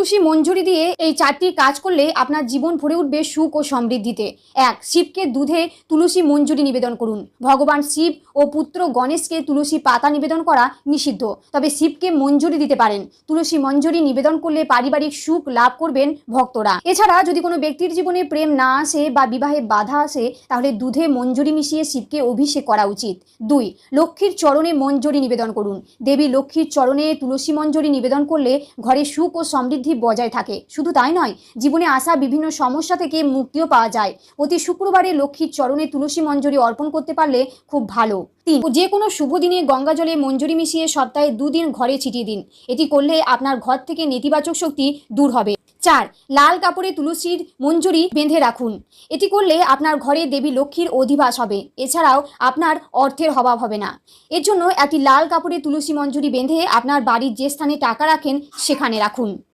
তুলসী মঞ্জরি দিয়ে এই 4টি কাজ করলে আপনার জীবন ভরে উঠবে সুখ ও সমৃদ্ধিতে। 1. শিবকে দুধে তুলসী মঞ্জরি নিবেদন করুন। ভগবান শিব ও পুত্র গণেশকে তুলসী পাতা নিবেদন করা নিষিদ্ধ, তবে শিবকে মঞ্জরি দিতে পারেন। তুলসী মঞ্জরি নিবেদন করলে পারিবারিক সুখ লাভ করবেন ভক্তরা। এছাড়া যদি কোনো ব্যক্তির জীবনে প্রেম না আসে বা বিবাহে বাধা আসে, তাহলে দুধে মঞ্জরি মিশিয়ে শিবকে অভিষেক করা উচিত। 2. লক্ষ্মীর চরণে মঞ্জরি নিবেদন করুন। দেবী লক্ষ্মীর চরণে তুলসী মঞ্জরি নিবেদন করলে ঘরে সুখ ও সমৃদ্ধি বজায় থাকে। শুধু তাই নয়, জীবনে আসা বিভিন্ন সমস্যা থেকে মুক্তিও পাওয়া যায়। প্রতি শুক্রবারে লক্ষ্মীর চরণে তুলসী মঞ্জরি অর্পণ করতে পারলে খুব ভালো। 3. যে কোনো শুভ দিনে গঙ্গা জলে মঞ্জরি মিশিয়ে সপ্তাহে 2 দিন ঘরে ছিটিয়ে দিন। এটি করলে আপনার ঘর থেকে নেতিবাচক শক্তি দূর হবে। 4. লাল কাপড়ে তুলসীর মঞ্জরি বেঁধে রাখুন। এটি করলে আপনার ঘরে দেবী লক্ষ্মীর অধিবাস হবে। এছাড়াও আপনার অর্থের অভাব হবে না। এর জন্য একটি লাল কাপড়ে তুলসী মঞ্জরি বেঁধে আপনার বাড়ির যে স্থানে টাকা রাখেন সেখানে রাখুন।